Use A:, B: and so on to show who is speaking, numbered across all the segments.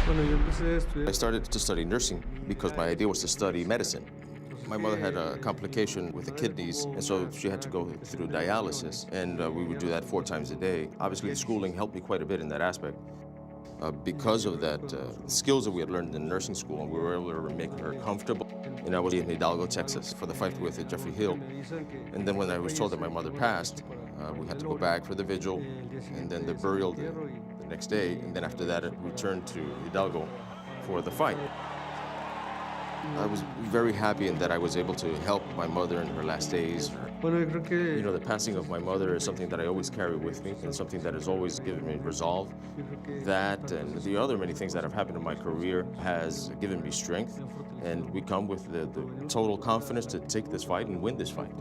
A: I started to study nursing because my idea was to study medicine. My mother had a complication with the kidneys, and so she had to go through dialysis, and we would do that 4 times a day. Obviously, the schooling helped me quite a bit in that aspect. Because of that, skills that we had learned in nursing school, we were able to make her comfortable. And I was in Hidalgo, Texas, for the fight with Jeffrey Hill. And then when I was told that my mother passed, we had to go back for the vigil, and then the burial the next day, and then after that, I returned to Hidalgo for the fight. I was very happy in that I was able to help my mother in her last days. You know, the passing of my mother is something that I always carry with me and something that has always given me resolve. That and the other many things that have happened in my career has given me strength, and we come with the total confidence to take this fight and win this fight.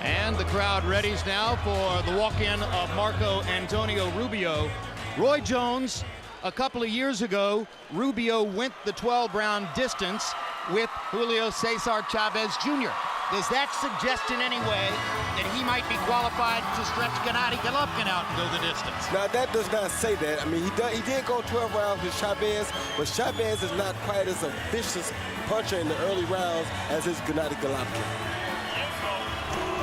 B: And the crowd readies now for the walk-in of Marco Antonio Rubio. Roy Jones, a couple of years ago, Rubio went the 12-round distance with Julio Cesar Chavez Jr. Does that suggest in any way that he might be qualified to stretch Gennady Golovkin out and go the distance?
C: Now, that does not say that. I mean, he did go 12 rounds with Chavez, but Chavez is not quite as a vicious puncher in the early rounds as is Gennady Golovkin.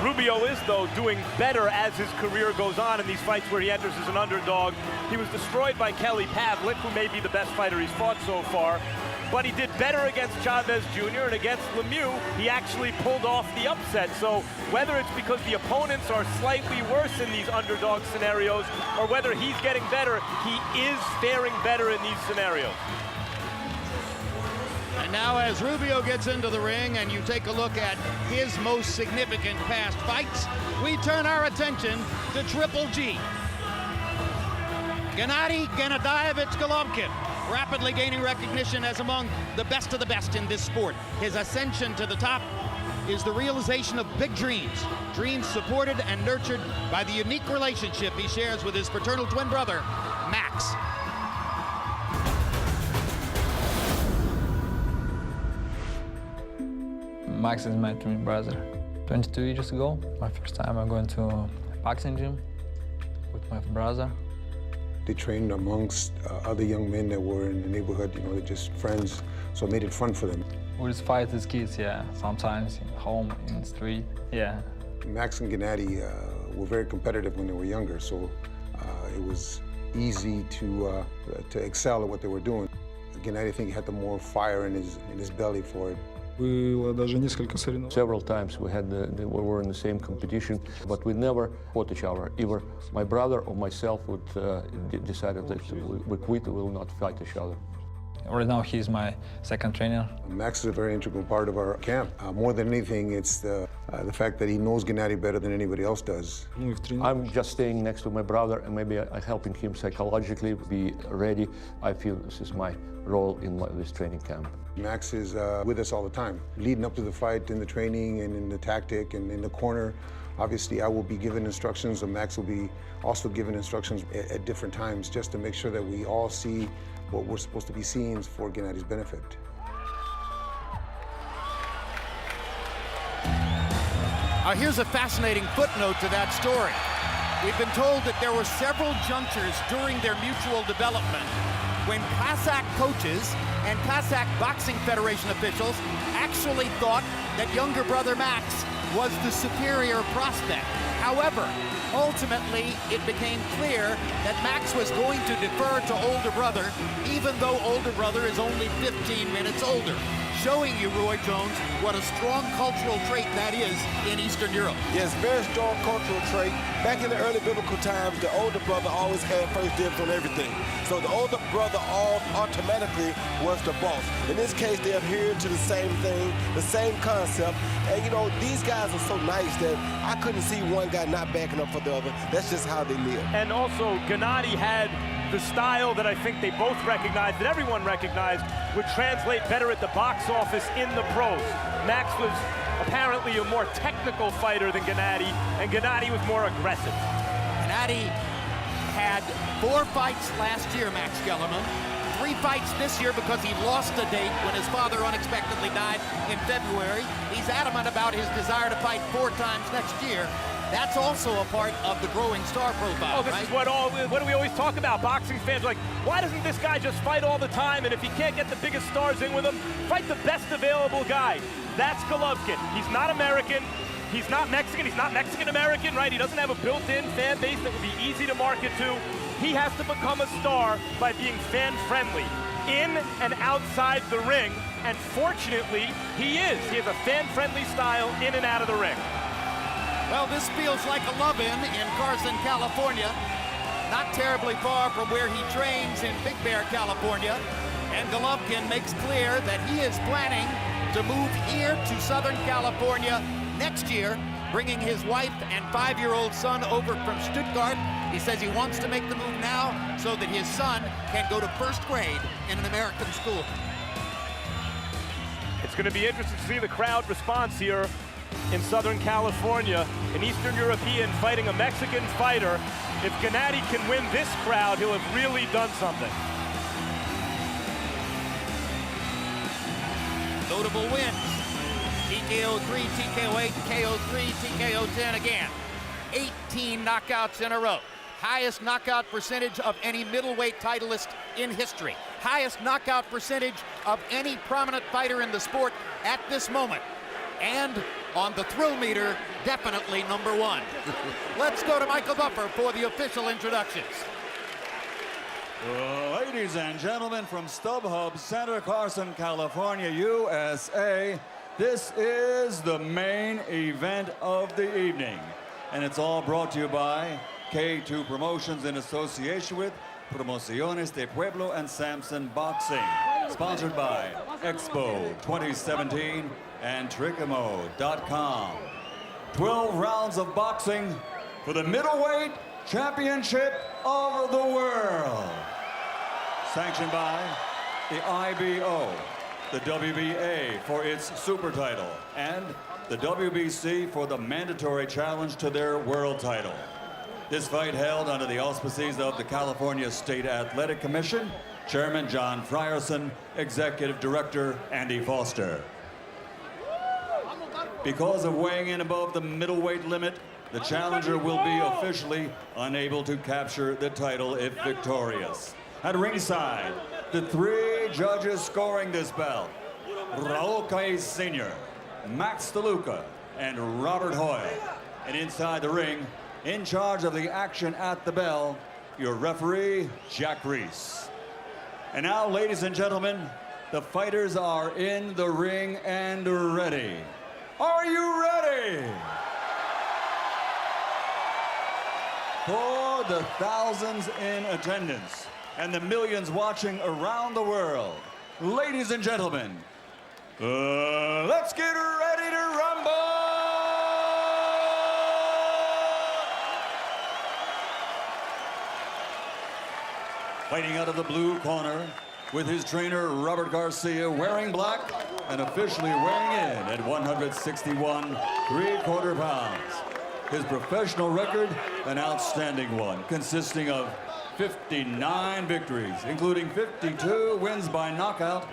D: Rubio is, though, doing better as his career goes on in these fights where he enters as an underdog. He was destroyed by Kelly Pavlik, who may be the best fighter he's fought so far. But he did better against Chavez Jr. and against Lemieux, he actually pulled off the upset. So whether it's because the opponents are slightly worse in these underdog scenarios or whether he's getting better, he is faring better in these scenarios.
B: And now as Rubio gets into the ring and you take a look at his most significant past fights, we turn our attention to Triple G. Gennady Gennadievich Golovkin, rapidly gaining recognition as among the best of the best in this sport. His ascension to the top is the realization of big dreams, dreams supported and nurtured by the unique relationship he shares with his fraternal twin brother, Max.
E: Max is my twin brother. 22 years ago, my first time I went to a boxing gym with my brother.
F: They trained amongst other young men that were in the neighborhood, you know, they're just friends, so it made it fun for them.
E: We just fight as kids, yeah. Sometimes in home, in the street, yeah.
F: Max and Gennady were very competitive when they were younger, so it was easy to excel at what they were doing. Gennady, I think, had the more fire in his belly for it.
G: Several times we were in the same competition, but we never fought each other. Either my brother or myself would decided that we quit, we will not fight each other.
E: Right now he's my second trainer.
F: Max is a very integral part of our camp. More than anything, it's the fact that he knows Gennady better than anybody else does.
G: I'm just staying next to my brother and maybe I'm helping him psychologically be ready. I feel this is my role in this training camp.
F: Max is with us all the time, leading up to the fight, in the training and in the tactic and in the corner. Obviously, I will be giving instructions, and Max will be also giving instructions at different times just to make sure that we all see what we're supposed to be seeing for Gennady's benefit.
B: Here's a fascinating footnote to that story. We've been told that there were several junctures during their mutual development when Kazakh coaches and Kazakh Boxing Federation officials actually thought that younger brother Max was the superior prospect. However, ultimately, it became clear that Max was going to defer to older brother, even though older brother is only 15 minutes older. Showing you, Roy Jones, what a strong cultural trait that is in Eastern Europe.
C: Yes, very strong cultural trait. Back in the early biblical times, the older brother always had first dibs on everything. So the older brother automatically was the boss. In this case, they adhered to the same thing, the same concept. And you know, these guys are so nice that I couldn't see one guy not backing up for the other. That's just how they live.
D: And also, Gennady had the style that I think they both recognized, that everyone recognized, would translate better at the box office in the pros. Max was apparently a more technical fighter than Gennady, and Gennady was more aggressive.
B: Gennady had 4 fights last year, Max Kellerman. 3 fights this year because he lost a date when his father unexpectedly died in February. He's adamant about his desire to fight 4 times next year. That's also a part of the growing star profile,
D: Oh, this
B: right?
D: is what do we always talk about? Boxing fans are like, why doesn't this guy just fight all the time? And if he can't get the biggest stars in with him, fight the best available guy. That's Golovkin. He's not American. He's not Mexican. He's not Mexican-American, right? He doesn't have a built-in fan base that would be easy to market to. He has to become a star by being fan-friendly in and outside the ring. And fortunately, he is. He has a fan-friendly style in and out of the ring.
B: Well, this feels like a love-in in Carson, California. Not terribly far from where he trains in Big Bear, California. And Golovkin makes clear that he is planning to move here to Southern California next year, bringing his wife and 5-year-old son over from Stuttgart. He says he wants to make the move now so that his son can go to 1st grade in an American school.
D: It's going to be interesting to see the crowd response here in Southern California. An Eastern European fighting a Mexican fighter. If Gennady can win this crowd, he'll have really done something.
B: Notable wins. TKO 3, TKO 8, KO 3, TKO 10 again. 18 knockouts in a row. Highest knockout percentage of any middleweight titleist in history. Highest knockout percentage of any prominent fighter in the sport at this moment. And on the thrill meter, definitely #1. Let's go to Michael Buffer for the official introductions.
H: Ladies and gentlemen, from StubHub Center, Carson, California, USA, this is the main event of the evening. And it's all brought to you by K2 Promotions in association with Promociones de Pueblo and Samson Boxing. Sponsored by Expo 2017 and Tricamo.com. 12 rounds of boxing for the middleweight championship of the world. Sanctioned by the IBO, the WBA for its super title, and the WBC for the mandatory challenge to their world title. This fight held under the auspices of the California State Athletic Commission, Chairman John Frierson, Executive Director Andy Foster. Because of weighing in above the middleweight limit, the challenger will be officially unable to capture the title if victorious. At ringside, the 3 judges scoring this bout, Raul Caiz Sr., Max DeLuca, and Robert Hoyle. And inside the ring, in charge of the action at the bell, your referee, Jack Reese. And now, ladies and gentlemen, the fighters are in the ring and ready. Are you ready? For the thousands in attendance and the millions watching around the world, ladies and gentlemen, let's get ready to rumble! Fighting out of the blue corner with his trainer Robert Garcia wearing black and officially weighing in at 161 3/4 pounds. His professional record, an outstanding one, consisting of 59 victories, including 52 wins by knockout,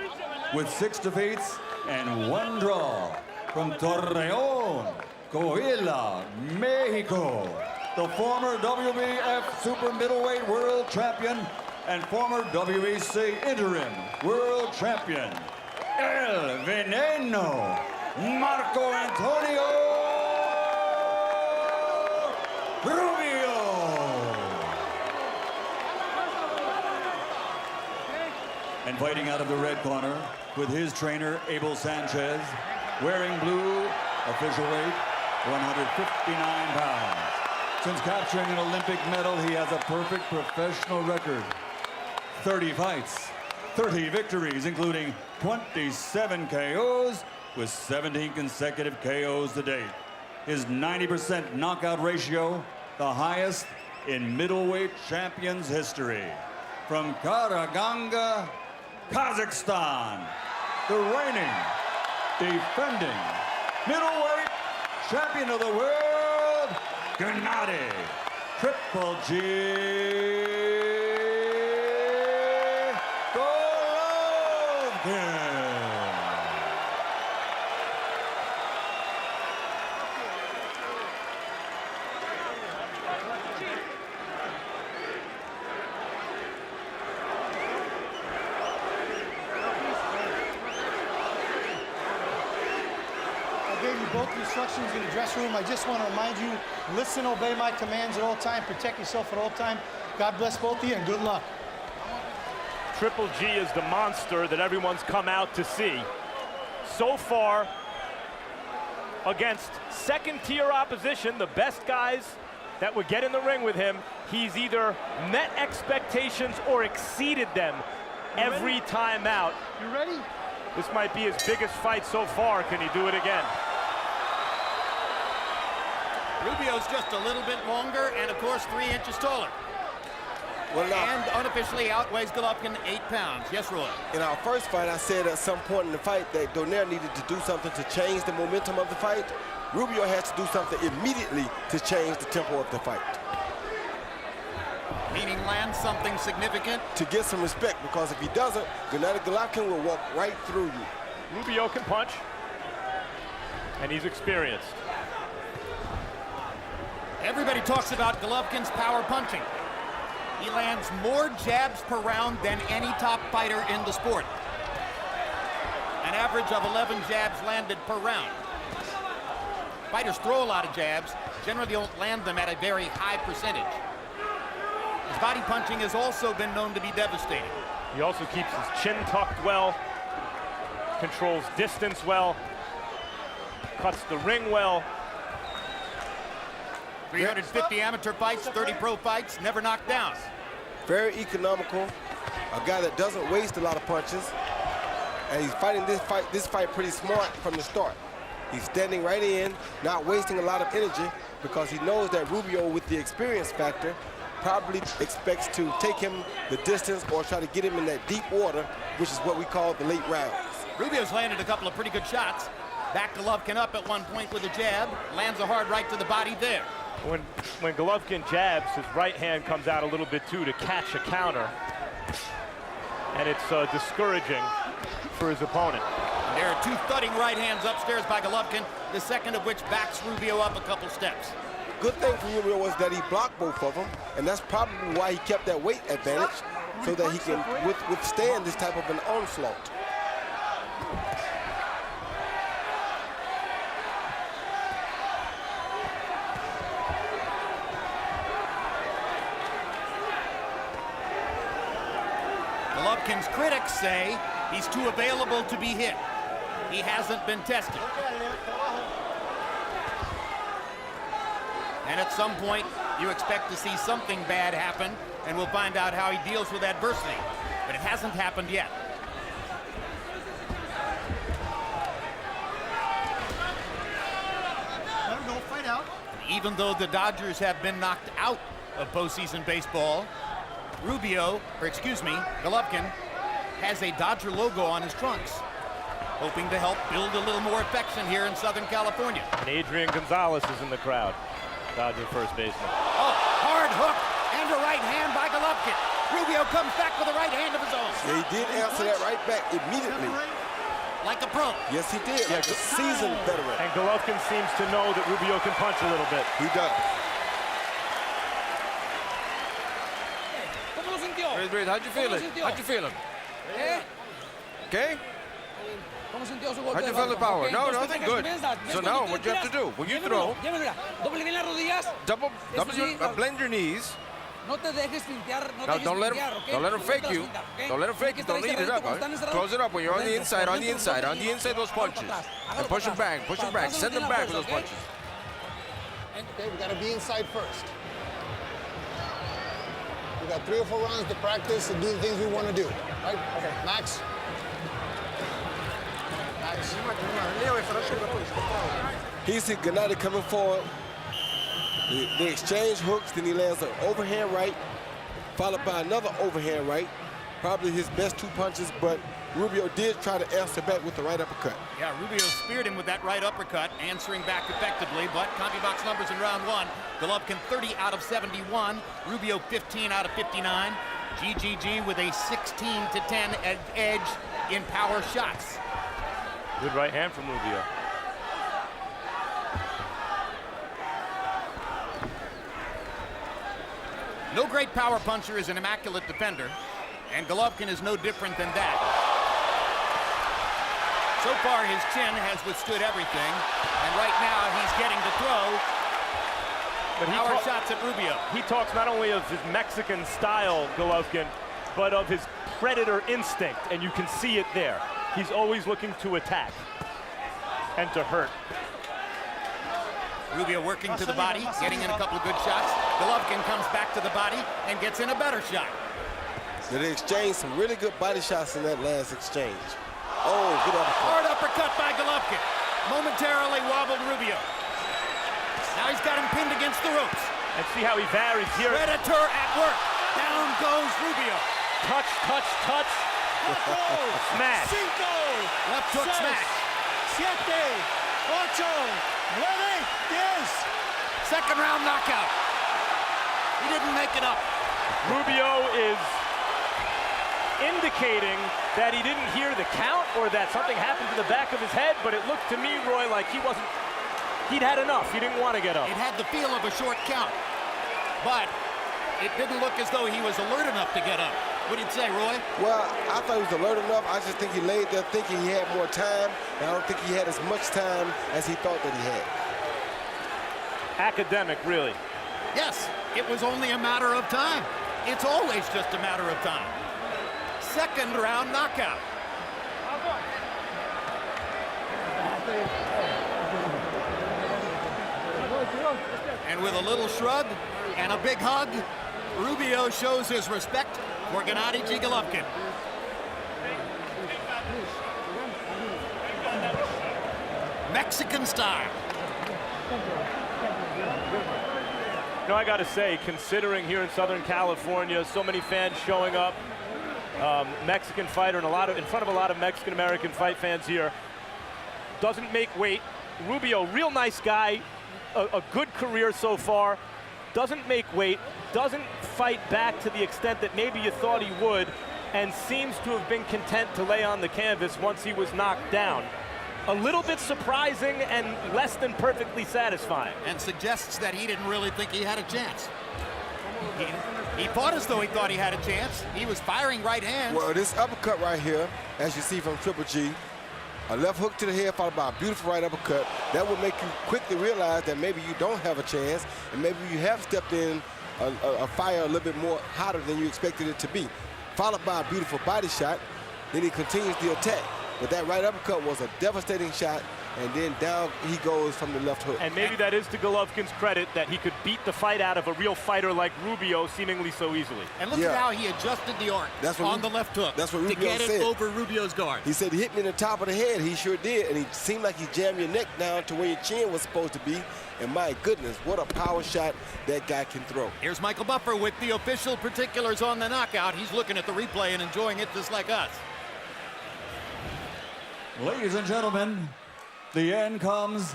H: with 6 defeats and 1 draw. From Torreón, Coahuila, Mexico, the former WBF Super Middleweight World Champion and former WBC Interim World Champion, El Veneno, Marco Antonio Rubio. And fighting out of the red corner with his trainer, Abel Sanchez, wearing blue, official weight, 159 pounds. Since capturing an Olympic medal, he has a perfect professional record. 30 fights, 30 victories, including 27 KOs, with 17 consecutive KOs to date. His 90% knockout ratio, the highest in middleweight champions history. From Karaganda, Kazakhstan, the reigning, defending middleweight champion of the world, Gennady Triple G Golovkin. Golovkin.
I: I gave you both the instructions in the dressing room. I just want to remind you, listen, obey my commands at all time, protect yourself at all time. God bless both of you and good luck.
D: Triple G is the monster that everyone's come out to see. So far, against second-tier opposition, the best guys that would get in the ring with him, he's either met expectations or exceeded them every time out.
I: You ready?
D: This might be his biggest fight so far. Can he do it again?
B: Rubio's just a little bit longer and, of course, 3 inches taller.
C: Well, now,
B: And unofficially outweighs Golovkin 8 pounds. Yes, Roy?
C: in our first fight, I said at some point in the fight that Donaire needed to do something to change the momentum of the fight. Rubio has to do something immediately to change the tempo of the fight.
B: Meaning land something significant.
C: To get some respect, because if he doesn't, Gennady Golovkin will walk right through you.
D: Rubio can punch, and he's experienced.
B: Everybody talks about Golovkin's power punching. He lands more jabs per round than any top fighter in the sport. An average of 11 jabs landed per round. Fighters throw a lot of jabs, generally don't land them at a very high percentage. His body punching has also been known to be devastating.
D: He also keeps his chin tucked well, controls distance well, cuts the ring well.
B: 350 amateur fights, 30 pro fights, never knocked down.
C: Very economical, a guy that doesn't waste a lot of punches, and he's fighting this fight pretty smart from the start. He's standing right in, not wasting a lot of energy, because he knows that Rubio, with the experience factor, probably expects to take him the distance or try to get him in that deep water, which is what we call the late rounds.
B: Rubio's landed a couple of pretty good shots. Back Golovkin up at one point with a jab, lands a hard right to the body there.
D: When Golovkin jabs, his right hand comes out a little bit too to catch a counter, and it's discouraging for his opponent.
B: And there are 2 thudding right hands upstairs by Golovkin, the second of which backs Rubio up a couple steps.
C: Good thing for Rubio was that he blocked both of them, and that's probably why he kept that weight advantage, so that he can withstand this type of an onslaught.
B: Golovkin's critics say he's too available to be hit. He hasn't been tested. And at some point, you expect to see something bad happen, and we'll find out how he deals with adversity. But it hasn't happened yet.
I: Let him go, fight out.
B: Even though the Dodgers have been knocked out of postseason baseball, Golovkin has a Dodger logo on his trunks, hoping to help build a little more affection here in Southern California.
D: And Adrian Gonzalez is in the crowd, Dodger first baseman.
B: Oh, hard hook and a right hand by Golovkin. Rubio comes back with a right hand of his own.
C: Yeah, he did answer that right back immediately.
B: Like a pro.
C: Yes, he did, like a seasoned veteran.
D: And Golovkin seems to know that Rubio can punch a little bit.
C: He does.
J: How'd you feel it? How'd you feel him? Okay? How'd you feel the power? No, nothing good. So now what you have to do, when you throw, blend your knees. Now don't let him fake you. Don't let him fake you. Don't lead it up. Close it up when you're on the inside, those punches. And push them back, send them back with those punches.
K: Okay, we gotta be inside first. We got 3 or 4 rounds to practice and do the things we want to do. Right? Okay. Max.
C: He see Gennady coming forward. They exchange hooks, then he lands an overhand right, followed by another overhand right. Probably his best 2 punches, but Rubio did try to answer back with the right uppercut.
B: Yeah, Rubio speared him with that right uppercut, answering back effectively, but CompuBox numbers in round 1. Golovkin 30 out of 71, Rubio 15 out of 59. Ggg with a 16-10 edge in power shots.
D: Good right hand from Rubio.
B: No great power puncher is an immaculate defender, and Golovkin is no different than that. So far, his chin has withstood everything, and right now he's getting to throw. But power shots at Rubio.
D: He talks not only of his Mexican style, Golovkin, but of his predator instinct, and you can see it there. He's always looking to attack and to hurt.
B: Rubio working to the body, getting in a couple of good shots. Golovkin comes back to the body and gets in a better shot.
C: So they exchanged some really good body shots in that last exchange. Oh, good uppercut.
B: Hard uppercut by Golovkin. Momentarily wobbled Rubio. Now he's got him pinned against the ropes.
D: And see how he varies here.
B: Predator at work. Down goes Rubio.
D: Touch, touch, touch. Smash.
I: Cinco.
B: Left hook smash.
I: 7, 8, 9, 10.
B: Second round knockout. He didn't make it up.
D: Rubio is indicating that he didn't hear the count or that something happened to the back of his head, but it looked to me, Roy, like he'd had enough. He didn't want to get up.
B: It had the feel of a short count, but it didn't look as though he was alert enough to get up. What did you say, Roy?
C: Well, I thought he was alert enough. I just think he laid there thinking he had more time, and I don't think he had as much time as he thought that he had.
D: Academic, really.
B: Yes, it was only a matter of time. It's always just a matter of time. Second round knockout. And with a little shrug and a big hug, Rubio shows his respect for Ggg Golovkin. Mexican style.
D: No, I got to say, considering here in Southern California, so many fans showing up, Mexican fighter and in front of a lot of Mexican-American fight fans here, doesn't make weight. Rubio, real nice guy, a good career so far, doesn't make weight, doesn't fight back to the extent that maybe you thought he would, and seems to have been content to lay on the canvas once he was knocked down. A little bit surprising and less than perfectly satisfying.
B: And suggests that he didn't really think he had a chance. He fought as though he thought he had a chance. He was firing right hands.
C: Well, this uppercut right here, as you see from Triple G, a left hook to the head followed by a beautiful right uppercut, that will make you quickly realize that maybe you don't have a chance, and maybe you have stepped in a fire a little bit more hotter than you expected it to be. Followed by a beautiful body shot, then he continues the attack. But that right uppercut was a devastating shot, and then down he goes from the left hook.
D: And maybe that is to Golovkin's credit that he could beat the fight out of a real fighter like Rubio seemingly so easily.
B: And look at how he adjusted the arc on the left hook
C: that's what Rubio
B: to get
C: said.
B: it over Rubio's guard.
C: He said, he hit me in the top of the head. He sure did, and he seemed like he jammed your neck down to where your chin was supposed to be. And my goodness, what a power shot that guy can throw.
B: Here's Michael Buffer with the official particulars on the knockout. He's looking at the replay and enjoying it just like us.
H: Ladies and gentlemen, the end comes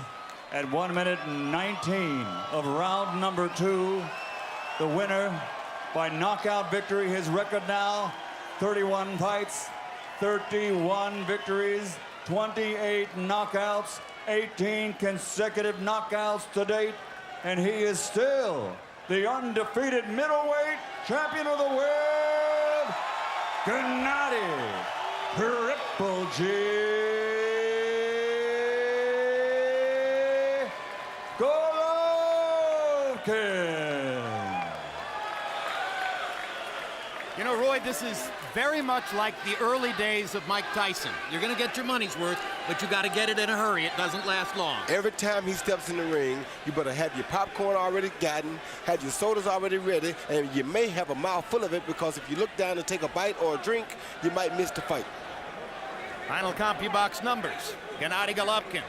H: at 1 minute and 19 of round number 2. The winner by knockout victory. His record now, 31 fights, 31 victories, 28 knockouts, 18 consecutive knockouts to date, and he is still the undefeated middleweight champion of the world, Gennady Triple G Golovkin.
B: You know, Roy, this is very much like the early days of Mike Tyson. You're going to get your money's worth, but you got to get it in a hurry. It doesn't last long.
C: Every time he steps in the ring, you better have your popcorn already gotten, have your sodas already ready, and you may have a mouthful of it, because if you look down to take a bite or a drink, you might miss the fight.
B: Final CompuBox numbers. Gennady Golovkin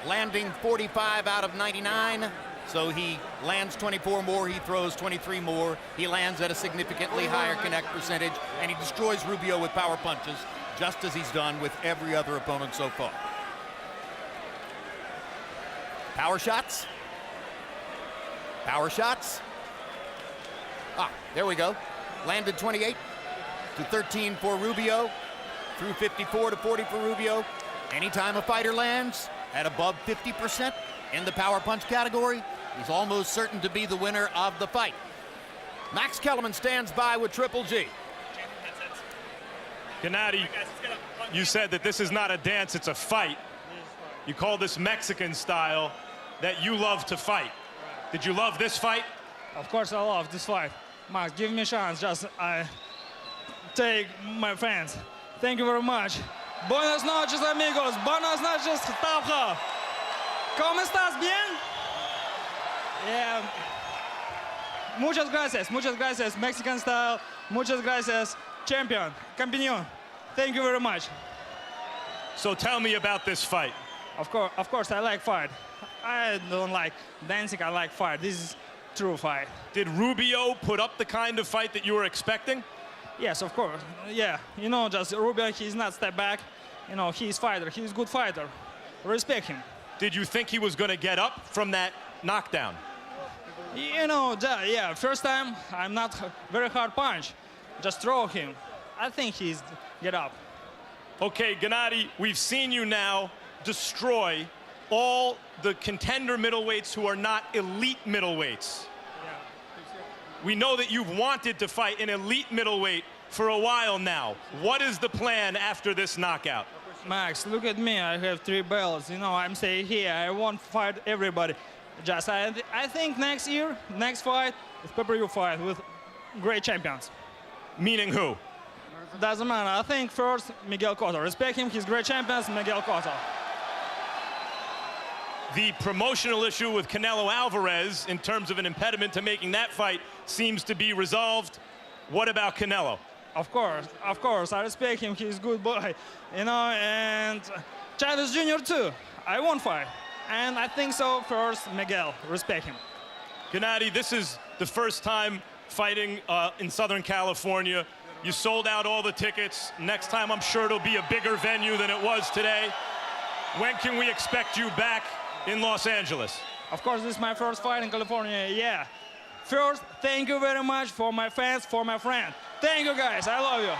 B: landing 45 out of 99. So he lands 24 more, he throws 23 more. He lands at a significantly higher connect percentage, and he destroys Rubio with power punches, just as he's done with every other opponent so far. Power shots. Power shots. Ah, there we go. Landed 28 to 13 for Rubio. through 54 to 40 for Rubio. Anytime a fighter lands at above 50% in the power punch category, he's almost certain to be the winner of the fight. Max Kellerman stands by with Triple G.
D: Gennady, you said that this is not a dance, it's a fight. You call this Mexican style, that you love to fight. Did you love this fight?
E: Of course I love this fight. Max, give me a chance, just I take my fans. Thank you very much. Buenas noches, amigos. Buenas noches, Tabja. ¿Cómo estás? Bien? Yeah. Muchas gracias, Mexican style. Muchas gracias, champion, campeón. Thank you very much.
D: So tell me about this fight.
E: Of course, I like fight. I don't like dancing, I like fight. This is true fight.
D: Did Rubio put up the kind of fight that you were expecting?
E: Yes, of course. Yeah, you know, just Rubio, he's not step back. You know, he's fighter, he's good fighter. Respect him.
D: Did you think he was going to get up from that knockdown?
E: You know, yeah, first time, I'm not very hard punch. Just throw him. I think he's get up.
D: Okay, Gennady, we've seen you now destroy all the contender middleweights who are not elite middleweights. We know that you've wanted to fight an elite middleweight for a while now. What is the plan after this knockout?
E: Max, look at me. I have 3 belts. You know, I'm staying here. I won't fight everybody. Just I think next year, next fight, is pay-per-view fight with great champions.
D: Meaning who?
E: Doesn't matter. I think first Miguel Cotto. Respect him. He's great champions. Miguel Cotto.
D: The promotional issue with Canelo Alvarez in terms of an impediment to making that fight seems to be resolved. What about Canelo?
E: Of course, I respect him. He's a good boy, you know, and Chavez Jr. too. I won't fight, and I think so. First, Miguel, respect him.
D: Gennady, this is the first time fighting in Southern California. You sold out all the tickets. Next time, I'm sure it'll be a bigger venue than it was today. When can we expect you back in Los Angeles?
E: Of course, this is my first fight in California, yeah. First, thank you very much for my fans, for my friend. Thank you, guys. I love you.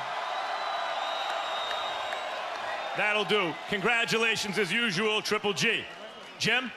D: That'll do. Congratulations, as usual, Triple G. Jim?